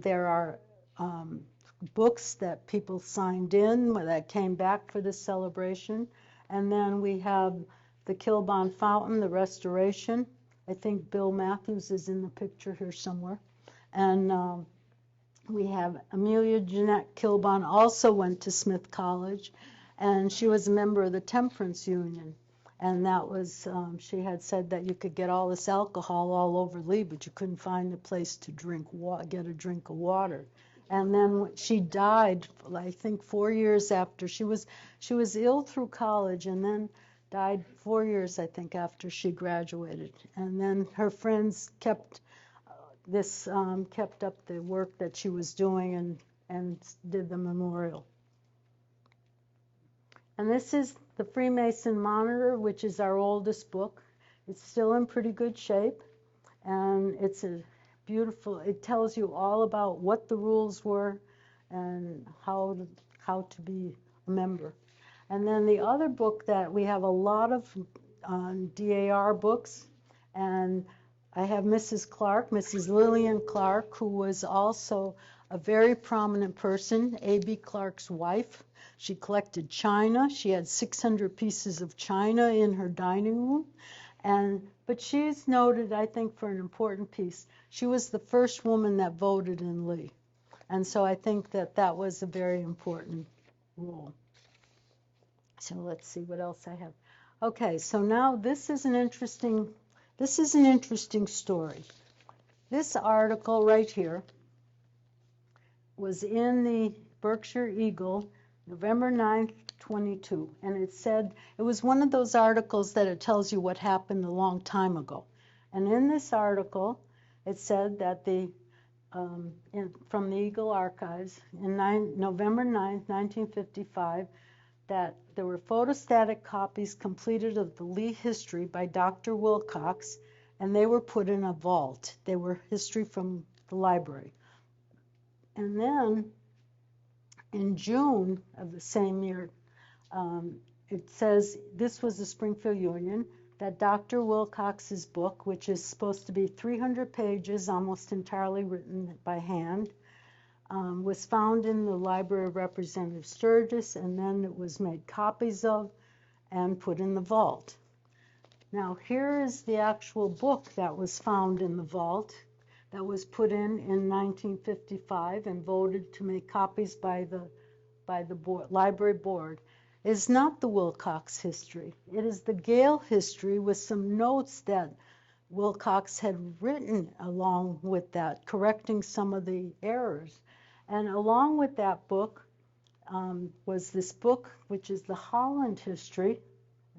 There are books that people signed in that came back for this celebration. And then we have the Kilbon Fountain, the restoration. I think Bill Matthews is in the picture here somewhere. And We have Amelia Jeanette Kilbon, also went to Smith College, and she was a member of the Temperance Union. And that was, she had said that you could get all this alcohol all over Lee, but you couldn't find a place to get a drink of water. And then she died, I think, 4 years after. She was ill through college, and then died 4 years, I think, after she graduated. And then her friends kept up the work that she was doing and did the memorial. And this is the Freemason Monitor, which is our oldest book. It's still in pretty good shape, and it's a beautiful, it tells you all about what the rules were and how to be a member. And then the other book that we have a lot of DAR books, and I have Mrs. Clark, Mrs. Lillian Clark, who was also a very prominent person, A.B. Clark's wife. She collected china. She had 600 pieces of china in her dining room. But she's noted, I think, for an important piece. She was the first woman that voted in Lee. And so I think that was a very important role. So let's see what else I have. Okay, so now this is an interesting story. This article right here was in the Berkshire Eagle, November 9th, 22. And it said, it was one of those articles that it tells you what happened a long time ago. And in this article, it said that from the Eagle Archives, in November 9th, 1955, that there were photostatic copies completed of the Lee history by Dr. Wilcox, and they were put in a vault. They were history from the library. And then in June of the same year, it says, this was the Springfield Union, that Dr. Wilcox's book, which is supposed to be 300 pages, almost entirely written by hand, was found in the Library of Representative Sturgis, and then it was made copies of and put in the vault. Now here is the actual book that was found in the vault, that was put in 1955 and voted to make copies by the library board. It is not the Wilcox history. It is the Gale history with some notes that Wilcox had written along with that, correcting some of the errors. And along with that book was this book, which is the Holland history,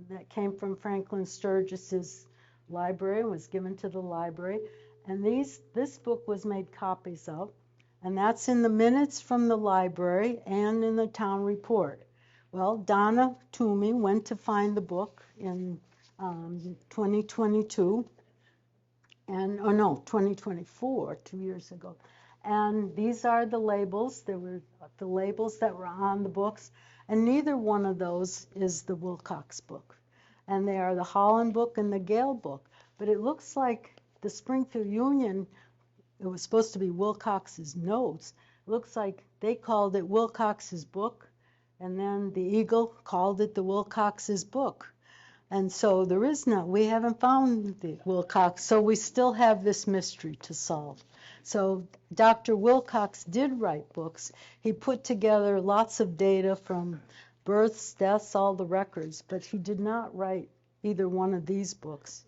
that came from Franklin Sturgis's library and was given to the library. And this book was made copies of, and that's in the minutes from the library and in the town report. Well, Donna Toomey went to find the book in 2022, 2024, 2 years ago. And these are the labels. There were the labels that were on the books, and neither one of those is the Wilcox book. And they are the Holland book and the Gale book. But it looks like the Springfield Union, it was supposed to be Wilcox's notes. It looks like they called it Wilcox's book, and then the Eagle called it the Wilcox's book. And so we haven't found the Wilcox, so we still have this mystery to solve. So Dr. Wilcox did write books. He put together lots of data from births, deaths, all the records, but he did not write either one of these books.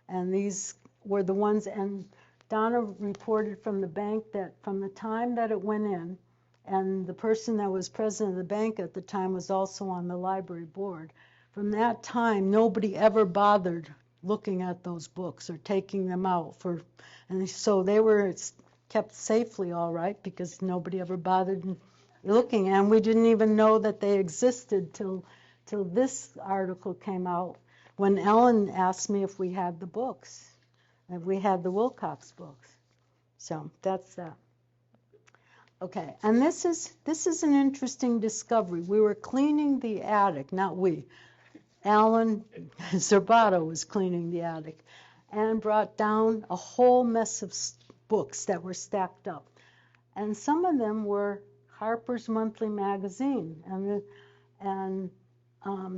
And these were the ones, and Donna reported from the bank that from the time that it went in, and the person that was president of the bank at the time was also on the library board, from that time, nobody ever bothered looking at those books or taking them out and so they were kept safely all right because nobody ever bothered looking, and we didn't even know that they existed till this article came out when Ellen asked me if we had the books, if we had the Wilcox books. So that's that. Okay, and this is an interesting discovery. We were cleaning the attic, not we. Alan Zerbato was cleaning the attic and brought down a whole mess of books that were stacked up. And some of them were Harper's Monthly Magazine. And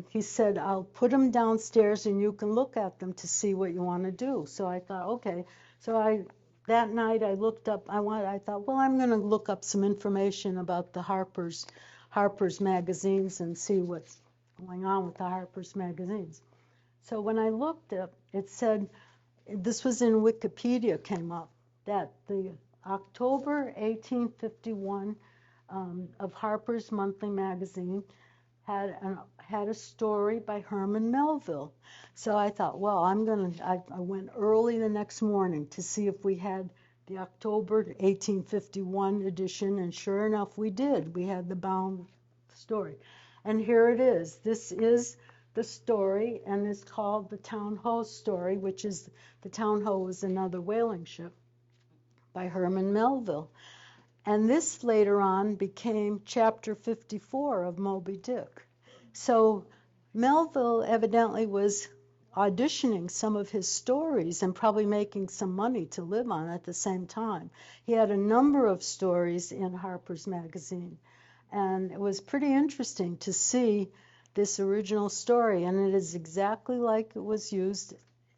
he said, I'll put them downstairs and you can look at them to see what you want to do. So I thought, okay. So I that night I looked up, I thought, well, I'm going to look up some information about the Harper's magazines and see what's going on with the Harper's magazines. So when I looked up, it said, this was in Wikipedia, came up, that the October 1851 of Harper's Monthly Magazine had a story by Herman Melville. So I thought, well, I went early the next morning to see if we had the October 1851 edition, and sure enough, we did. We had the bound story. And here it is. This is the story, and it's called the Town Ho story, which is, the Town Ho was another whaling ship by Herman Melville. And this later on became chapter 54 of Moby Dick. So Melville evidently was auditioning some of his stories and probably making some money to live on at the same time. He had a number of stories in Harper's Magazine, and it was pretty interesting to see this original story, and it is exactly like it was used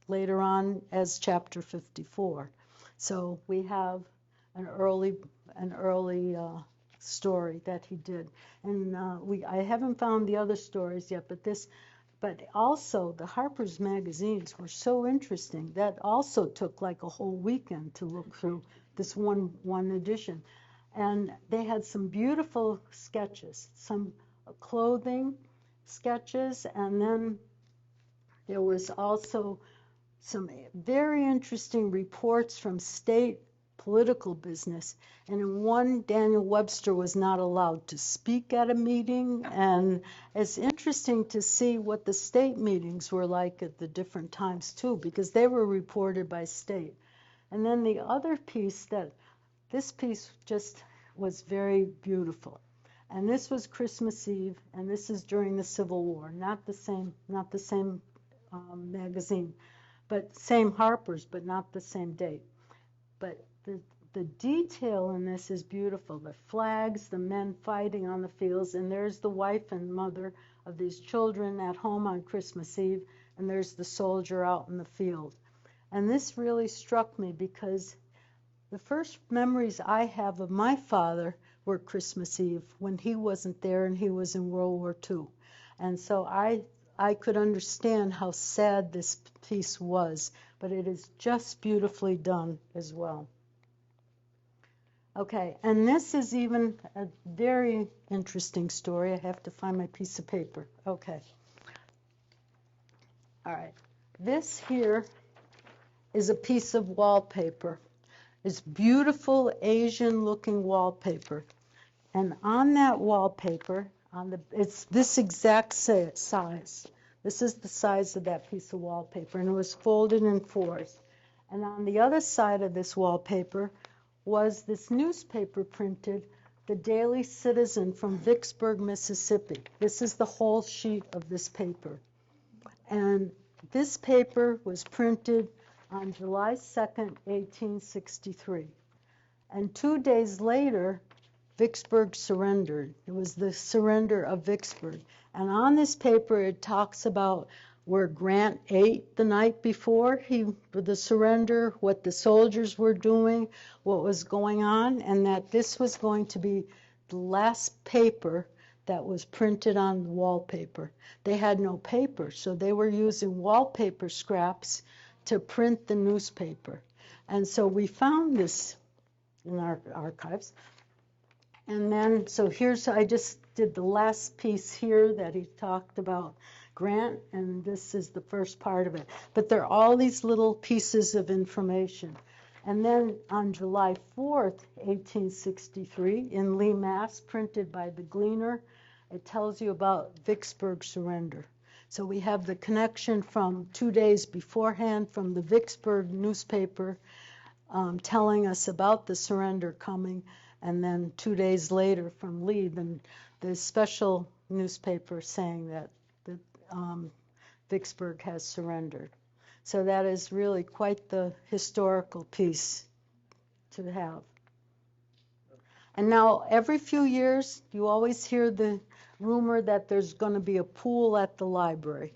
later on as chapter 54. So we have an early story that he did, and I haven't found the other stories yet, but also the Harper's magazines were so interesting that also took like a whole weekend to look through this one edition, and they had some beautiful sketches, some clothing sketches, and then there was also some very interesting reports from state political business. And in one, Daniel Webster was not allowed to speak at a meeting, and it's interesting to see what the state meetings were like at the different times too, because they were reported by state. And then the other piece, this piece just was very beautiful. And this was Christmas Eve, and this is during the Civil War, not the same magazine, but same Harper's, but not the same date. But the detail in this is beautiful. The flags, the men fighting on the fields, and there's the wife and mother of these children at home on Christmas Eve, and there's the soldier out in the field. And this really struck me because the first memories I have of my father were Christmas Eve when he wasn't there and he was in World War II. And so I could understand how sad this piece was, but it is just beautifully done as well. Okay, and this is even a very interesting story. I have to find my piece of paper. Okay. All right. This here is a piece of wallpaper. It's beautiful Asian-looking wallpaper. And on that wallpaper, it's this exact size. This is the size of that piece of wallpaper, and it was folded in fours. And on the other side of this wallpaper was this newspaper printed, the Daily Citizen from Vicksburg, Mississippi. This is the whole sheet of this paper. And this paper was printed on July 2nd, 1863. And 2 days later, Vicksburg surrendered. It was the surrender of Vicksburg. And on this paper, it talks about where Grant ate the night before the surrender, what the soldiers were doing, what was going on, and that this was going to be the last paper that was printed on wallpaper. They had no paper, so they were using wallpaper scraps to print the newspaper. And so we found this in our archives. And then, so I just did the last piece here that he talked about Grant, and this is the first part of it. But there are all these little pieces of information. And then on July 4th, 1863, in Lee, Mass., printed by the Gleaner, it tells you about Vicksburg surrender. So we have the connection from 2 days beforehand from the Vicksburg newspaper telling us about the surrender coming, and then 2 days later from Lee, the special newspaper saying that Vicksburg has surrendered. So that is really quite the historical piece to have. And now every few years, you always hear the rumor that there's going to be a pool at the library.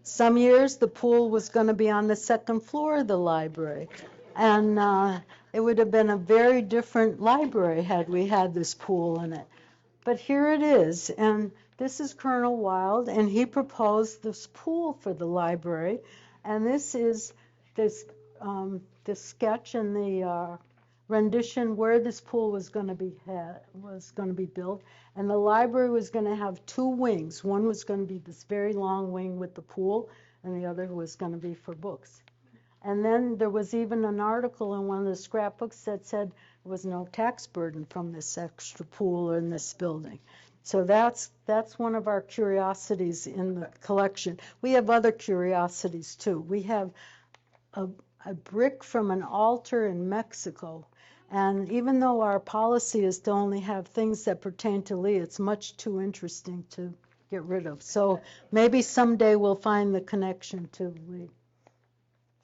Some years the pool was going to be on the second floor of the library. And it would have been a very different library had we had this pool in it. But here it is, and this is Colonel Wild, and he proposed this pool for the library. And this is this sketch and the rendition where this pool was going to be built. And the library was going to have two wings. One was going to be this very long wing with the pool, and the other was going to be for books. And then there was even an article in one of the scrapbooks that said there was no tax burden from this extra pool in this building. So that's one of our curiosities in the collection. We have other curiosities too. We have a brick from an altar in Mexico. And even though our policy is to only have things that pertain to Lee, it's much too interesting to get rid of. So maybe someday we'll find the connection to Lee.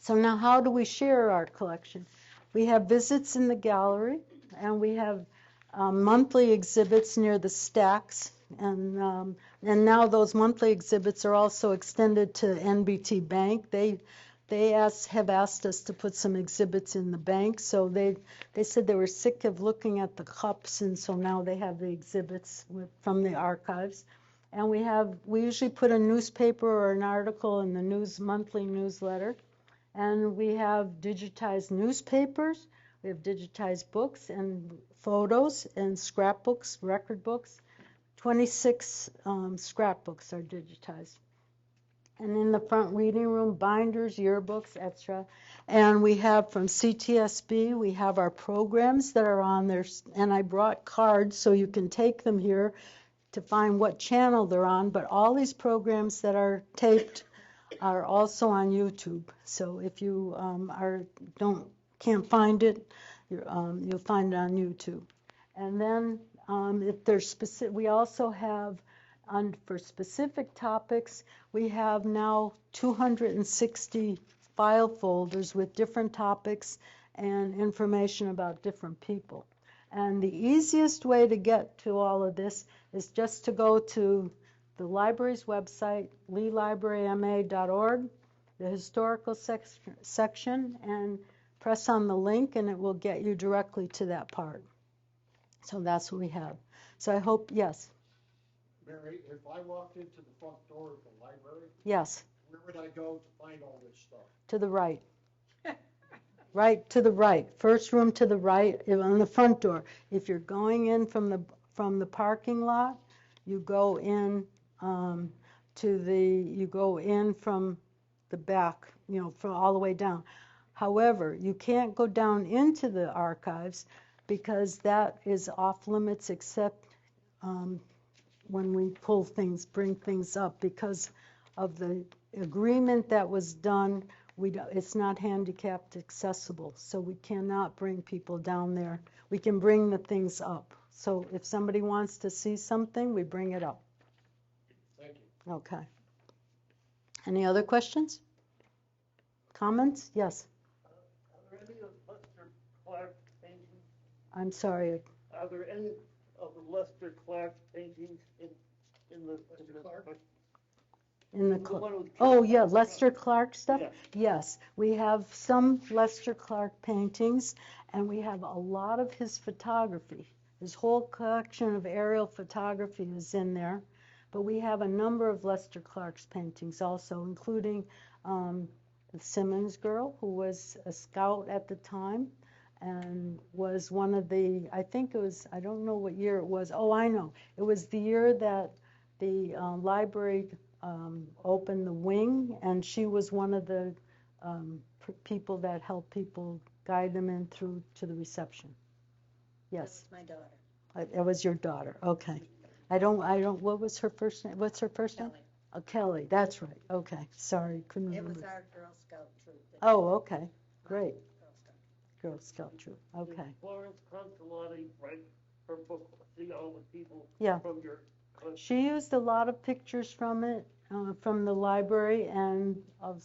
So now how do we share our collection? We have visits in the gallery, and we have monthly exhibits near the stacks. And now those monthly exhibits are also extended to NBT Bank. They have asked us to put some exhibits in the bank. So they said they were sick of looking at the cups, and so now they have the exhibits from the archives. And we usually put a newspaper or an article in the monthly newsletter. And we have digitized newspapers, we have digitized books and photos and scrapbooks, record books. 26 scrapbooks are digitized. And in the front reading room, binders, yearbooks, etc. And we have from CTSB, we have our programs that are on there. And I brought cards so you can take them here to find what channel they're on. But all these programs that are taped are also on YouTube. So if you can't find it, you'll find it on YouTube. And then if there's we also have for specific topics, we have now 260 file folders with different topics and information about different people. And the easiest way to get to all of this is just to go to the library's website, leelibraryma.org, the historical section, and press on the link, and it will get you directly to that part. So that's what we have. So I hope, yes? Mary, if I walked into the front door of the library, yes, where would I go to find all this stuff? To the right. Right to the right. First room to the right on the front door. If you're going in from the parking lot, you go in you go in from the back, from all the way down. However, you can't go down into the archives because that is off limits except when we bring things up because of the agreement that was done. It's not handicapped accessible, so we cannot bring people down there. We can bring the things up. So if somebody wants to see something, we bring it up. Thank you. Okay. Any other questions? Comments? Yes. Are there any of Lester Clark's paintings? I'm sorry. Are there any of the Lester Clark's paintings in the Clark? In the one with oh yeah, Lester Clark stuff. Yeah. Yes, we have some Lester Clark paintings, and we have a lot of his photography. His whole collection of aerial photography is in there, but we have a number of Lester Clark's paintings also, including the Simmons girl, who was a scout at the time, and was one of the, I think it was, I don't know what year it was. Oh, I know. It was the year that the library opened the wing, and she was one of the people that helped people guide them in through to the reception. Yes. That was my daughter. It was your daughter. Okay. I don't, what was her first name? What's her first name? Kelly. Oh, Kelly. That's right. Okay. Sorry. Couldn't It remember. was our Girl Scout troop. Oh, okay. Great. Girl Scout. Girl Scout troop. Okay. Did Florence Consolati write her book, See All the People Yeah. from your country? She used a lot of pictures from it, from the library, and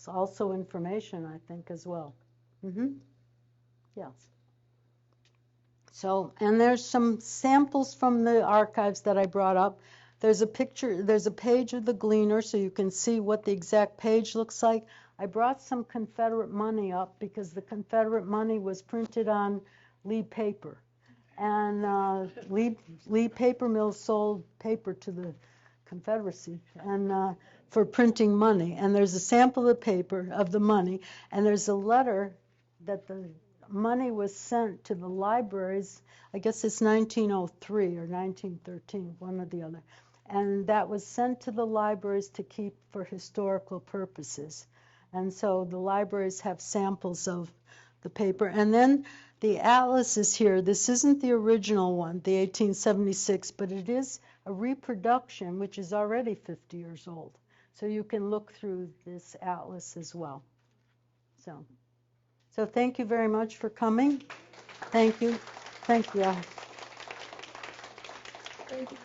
also information, I think, as well. Yes. So, and there's some samples from the archives that I brought up. There's a page of the Gleaner, so you can see what the exact page looks like. I brought some Confederate money up because the Confederate money was printed on Lee paper. And Lee paper mills sold paper to the Confederacy and for printing money. And there's a sample of paper of the money, and there's a letter that the money was sent to the libraries. I guess it's 1903 or 1913, one or the other. And that was sent to the libraries to keep for historical purposes. And so the libraries have samples of the paper. And then the atlas is here. This isn't the original one, the 1876, but it is a reproduction, which is already 50 years old. So you can look through this atlas as well. So thank you very much for coming. Thank you. Thank you all. Thank you.